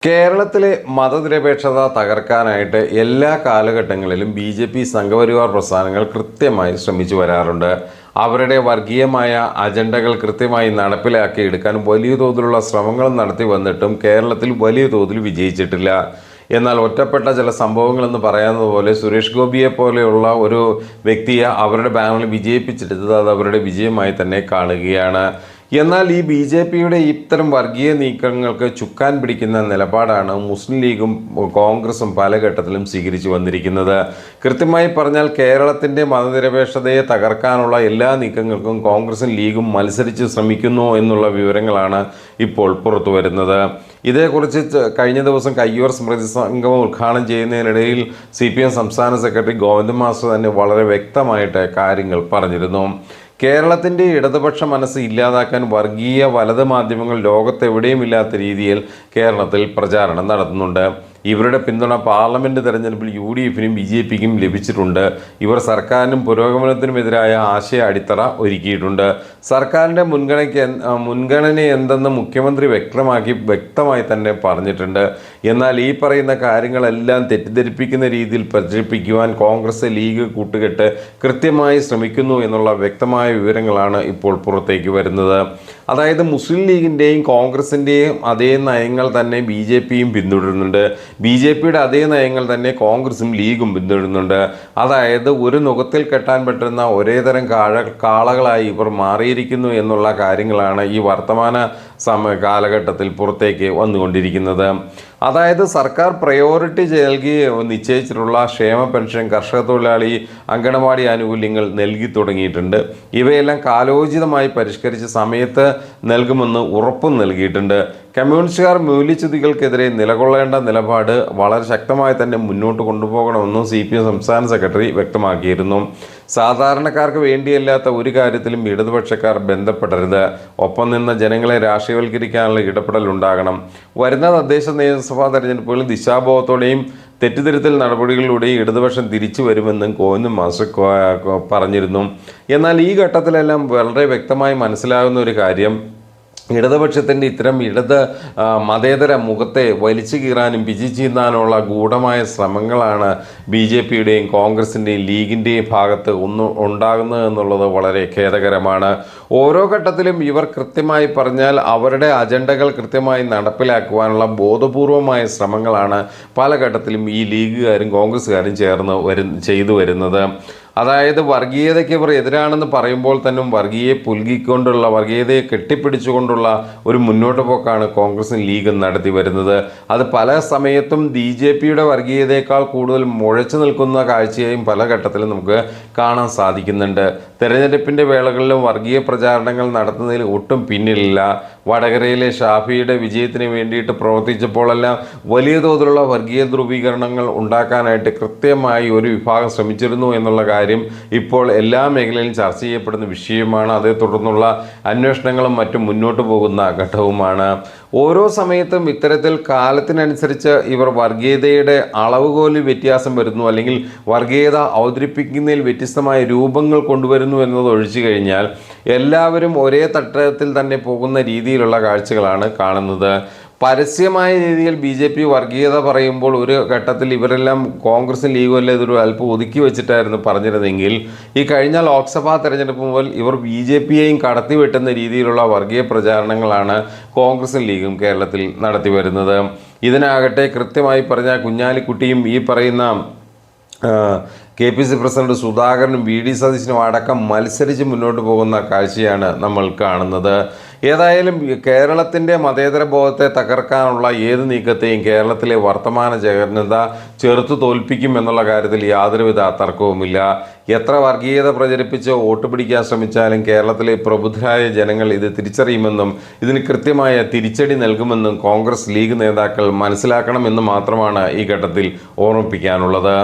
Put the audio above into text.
കേരളത്തിലെ മതനിരപേക്ഷത തകർക്കാനായിട്ട് എല്ലാ കാലഘട്ടങ്ങളിലും ബി.ജെ.പി. സംഘപരിവാർ പ്രസ്ഥാനങ്ങൾ കൃത്യമായി ശ്രമിച്ചു വരാറുണ്ട്. അവരുടെ വർഗീയമായ അജണ്ടകൾ കൃത്യമായി നടപ്പിലാക്കി എടുക്കാൻ വലിയ തോതിലുള്ള ശ്രമങ്ങൾ നടത്തി വന്നിട്ടും കേരളത്തിൽ വലിയ തോതിൽ വിജയിച്ചിട്ടില്ല. എന്നാൽ ഒറ്റപ്പെട്ട ചില സംഭവങ്ങളെന്ന് പറയാവുന്നത് പോലെ സുരേഷ് ഗോപിയെ പോലെയുള്ള ഒരു വ്യക്തിയെ അവരുടെ ബാനറിൽ വിജയിപ്പിച്ചെടുത്തത് അത് അവരുടെ വിജയമായി തന്നെ കാണുകയാണ്. എന്നാൽ ഈ ബി.ജെ.പിയുടെ ഇത്തരം വർഗീയ നീക്കങ്ങൾക്ക് ചുക്കാൻ പിടിക്കുന്ന നിലപാടാണ് മുസ്ലിം ലീഗും കോൺഗ്രസും പല ഘട്ടത്തിലും സ്വീകരിച്ചു വന്നിരിക്കുന്നത്. കൃത്യമായി പറഞ്ഞാൽ കേരളത്തിൻ്റെ മതനിരപേക്ഷതയെ തകർക്കാനുള്ള എല്ലാ നീക്കങ്ങൾക്കും കോൺഗ്രസും ലീഗും മത്സരിച്ച് ശ്രമിക്കുന്നു എന്നുള്ള വിവരങ്ങളാണ് ഇപ്പോൾ പുറത്തു വരുന്നത്. ഇതേക്കുറിച്ച് കഴിഞ്ഞ ദിവസം കയ്യൂർ സ്മൃതി സംഗമം ഉദ്ഘാടനം ചെയ്യുന്നതിനിടയിൽ CPM സംസ്ഥാന സെക്രട്ടറി ഗോവിന്ദൻ മാസ്റ്റർ തന്നെ വളരെ വ്യക്തമായിട്ട് കാര്യങ്ങൾ പറഞ്ഞിരുന്നു. കേരളത്തിൻ്റെ ഇടതുപക്ഷ മനസ്സ് ഇല്ലാതാക്കാൻ വർഗീയ വലത് മാധ്യമങ്ങൾ ലോകത്തെവിടെയും ഇല്ലാത്ത രീതിയിൽ കേരളത്തിൽ പ്രചാരണം നടത്തുന്നുണ്ട്. ഇവരുടെ പിന്തുണ പാർലമെൻറ്റ് തെരഞ്ഞെടുപ്പിൽ UDF-നും BJP-ക്കും ലഭിച്ചിട്ടുണ്ട്. ഇവർ സർക്കാരിനും പുരോഗമനത്തിനുമെതിരായ ആശയ അടിത്തറ ഒരുക്കിയിട്ടുണ്ട്. സർക്കാരിൻ്റെ മുൻഗണന എന്തെന്ന് മുഖ്യമന്ത്രി വ്യക്തമായി തന്നെ പറഞ്ഞിട്ടുണ്ട്. എന്നാൽ ഈ പറയുന്ന കാര്യങ്ങളെല്ലാം തെറ്റിദ്ധരിപ്പിക്കുന്ന രീതിയിൽ പ്രചരിപ്പിക്കുവാൻ കോൺഗ്രസ് ലീഗ് കൂട്ടുകെട്ട് കൃത്യമായി ശ്രമിക്കുന്നു എന്നുള്ള വ്യക്തമായ വിവരങ്ങളാണ് ഇപ്പോൾ പുറത്തേക്ക് വരുന്നത്. അതായത് മുസ്ലിം ലീഗിൻ്റെയും കോൺഗ്രസിൻ്റെയും അതേ നയങ്ങൾ തന്നെ BJP-യും പിന്തുടരുന്നുണ്ട്. BJP-യുടെ അതേ നയങ്ങൾ തന്നെ കോൺഗ്രസും ലീഗും പിന്തുടരുന്നുണ്ട്. അതായത് ഒരു നുകത്തിൽ കെട്ടാൻ പറ്റുന്ന ഒരേ തരം കാളകളായി ഇവർ മാറിയിരിക്കുന്നു എന്നുള്ള കാര്യങ്ങളാണ് ഈ വർത്തമാന കാലഘട്ടത്തിൽ പുറത്തേക്ക് വന്നുകൊണ്ടിരിക്കുന്നത്. അതായത് സർക്കാർ പ്രയോറിറ്റി നൽകി നിശ്ചയിച്ചിട്ടുള്ള ക്ഷേമ പെൻഷൻ, കർഷക തൊഴിലാളി അങ്കണവാടി ആനുകൂല്യങ്ങൾ നൽകി തുടങ്ങിയിട്ടുണ്ട്. ഇവയെല്ലാം കാലോചിതമായി പരിഷ്കരിച്ച് സമയത്ത് നൽകുമെന്ന് ഉറപ്പും നൽകിയിട്ടുണ്ട്. കമ്മ്യൂണിസ്റ്റുകാർ മൂല്യച്യുതികൾക്കെതിരെ നിലകൊള്ളേണ്ട നിലപാട് വളരെ ശക്തമായി തന്നെ മുന്നോട്ട് കൊണ്ടുപോകണമെന്നും CPM സംസ്ഥാന സെക്രട്ടറി വ്യക്തമാക്കിയിരുന്നു. സാധാരണക്കാർക്ക് വേണ്ടിയല്ലാത്ത ഒരു കാര്യത്തിലും ഇടതുപക്ഷക്കാർ ബന്ധപ്പെടരുത്. ഒപ്പം നിന്ന് ജനങ്ങളെ രാഷ്ട്രീയവൽക്കരിക്കാനുള്ള ഇടപെടൽ ഉണ്ടാകണം. വരുന്ന തദ്ദേശ നിയമസഭാ തെരഞ്ഞെടുപ്പുകളിൽ ദിശാബോധത്തോടെയും തെറ്റിദ്ധരുത്തൽ നടപടികളിലൂടെയും ഇടതുപക്ഷം തിരിച്ചു വരുമെന്നും ഗോവിന്ദൻ മാസ്റ്റർ പറഞ്ഞിരുന്നു. എന്നാൽ ഈ ഘട്ടത്തിലെല്ലാം വളരെ വ്യക്തമായി മനസ്സിലാകുന്ന ഒരു കാര്യം, ഇടതുപക്ഷത്തിൻ്റെ ഇത്തരം മതേതര മുഖത്തെ വലിച്ചു കീറാനും പിച്ചിച്ചീന്താനുള്ള ഗൂഢമായ ശ്രമങ്ങളാണ് BJP-യുടെയും കോൺഗ്രസിൻ്റെയും ലീഗിൻ്റെയും ഭാഗത്ത് ഉണ്ടാകുന്നത് എന്നുള്ളത് വളരെ ഖേദകരമാണ്. ഓരോ ഘട്ടത്തിലും ഇവർ കൃത്യമായി പറഞ്ഞാൽ അവരുടെ അജണ്ടകൾ കൃത്യമായി നടപ്പിലാക്കുവാനുള്ള ബോധപൂർവമായ ശ്രമങ്ങളാണ് പല ഘട്ടത്തിലും ഈ ലീഗുകാരും കോൺഗ്രസ്സുകാരും ചേർന്ന് ചെയ്തു വരുന്നത്. അതായത് വർഗീയതയ്ക്ക് ഇവർ എതിരാണെന്ന് പറയുമ്പോൾ തന്നെ വർഗീയതയെ കെട്ടിപ്പിടിച്ചുകൊണ്ടുള്ള ഒരു മുന്നോട്ട് പോക്കാണ് കോൺഗ്രസും ലീഗും നടത്തി വരുന്നത്. അത് പല സമയത്തും BJP-യുടെ വർഗീയതയേക്കാൾ കൂടുതൽ മുഴച്ചു നിൽക്കുന്ന കാഴ്ചയായും പല ഘട്ടത്തിലും നമുക്ക് കാണാൻ സാധിക്കുന്നുണ്ട്. തെരഞ്ഞെടുപ്പിൻ്റെ വേളകളിലും വർഗീയ പ്രചാരണങ്ങൾ നടത്തുന്നതിൽ ഒട്ടും പിന്നിലില്ല. വടകരയിലെ ഷാഫിയുടെ വിജയത്തിന് വേണ്ടിയിട്ട് പ്രവർത്തിച്ചപ്പോഴെല്ലാം വലിയ തോതിലുള്ള വർഗീയ ധ്രുവീകരണങ്ങൾ ഉണ്ടാക്കാനായിട്ട് കൃത്യമായി ഒരു വിഭാഗം ശ്രമിച്ചിരുന്നു എന്നുള്ള കാര്യം ഇപ്പോൾ എല്ലാ മേഖലയിലും ചർച്ച ചെയ്യപ്പെടുന്ന വിഷയമാണ്. അതേ തുടർന്നുള്ള അന്വേഷണങ്ങളും മറ്റും മുന്നോട്ട് പോകുന്ന ഘട്ടവുമാണ്. ഓരോ സമയത്തും ഇത്തരത്തിൽ കാലത്തിനനുസരിച്ച് ഇവർ വർഗീയതയുടെ അളവുകോലിൽ വ്യത്യാസം വരുന്നു, അല്ലെങ്കിൽ വർഗീയത അവതരിപ്പിക്കുന്നതിൽ വ്യത്യസ്തമായ രൂപങ്ങൾ കൊണ്ടുവരുന്നു എന്നത് ഒഴിച്ചു കഴിഞ്ഞാൽ എല്ലാവരും ഒരേ തട്ടത്തിൽ തന്നെ പോകുന്ന രീതിയിലുള്ള കാഴ്ചകളാണ് കാണുന്നത്. പരസ്യമായ രീതിയിൽ BJP വർഗീയത പറയുമ്പോൾ ഒരു ഘട്ടത്തിൽ ഇവരെല്ലാം കോൺഗ്രസും ലീഗും എല്ലാം ഇതൊരു അല്പം ഒതുക്കി വെച്ചിട്ടായിരുന്നു പറഞ്ഞിരുന്നെങ്കിൽ ഈ കഴിഞ്ഞ ലോക്സഭാ തെരഞ്ഞെടുപ്പ് മുതൽ ഇവർ BJP-യെയും കടത്തിവെട്ടുന്ന രീതിയിലുള്ള വർഗീയ പ്രചാരണങ്ങളാണ് കോൺഗ്രസും ലീഗും കേരളത്തിൽ നടത്തി വരുന്നത്. ഇതിനാകട്ടെ കൃത്യമായി പറഞ്ഞാൽ കുഞ്ഞാലിക്കുട്ടിയും ഈ പറയുന്ന KPC പ്രസിഡന്റ് സുധാകരനും VD സതീശനും അടക്കം മത്സരിച്ച് മുന്നോട്ട് പോകുന്ന കാഴ്ചയാണ് നമ്മൾ കാണുന്നത്. ഏതായാലും കേരളത്തിൻ്റെ മതേതര ബോധത്തെ തകർക്കാനുള്ള ഏത് നീക്കത്തെയും കേരളത്തിലെ വർത്തമാന ജനത ചെറുത്തു തോൽപ്പിക്കും എന്നുള്ള കാര്യത്തിൽ യാതൊരുവിധ തർക്കവുമില്ല. എത്ര വർഗീയത പ്രചരിപ്പിച്ച് വോട്ട് പിടിക്കാൻ ശ്രമിച്ചാലും കേരളത്തിലെ പ്രബുദ്ധരായ ജനങ്ങൾ ഇത് തിരിച്ചറിയുമെന്നും ഇതിന് കൃത്യമായ തിരിച്ചടി നൽകുമെന്നും കോൺഗ്രസ് ലീഗ് നേതാക്കൾ മനസ്സിലാക്കണമെന്ന് മാത്രമാണ് ഈ ഘട്ടത്തിൽ ഓർമ്മിപ്പിക്കാനുള്ളത്.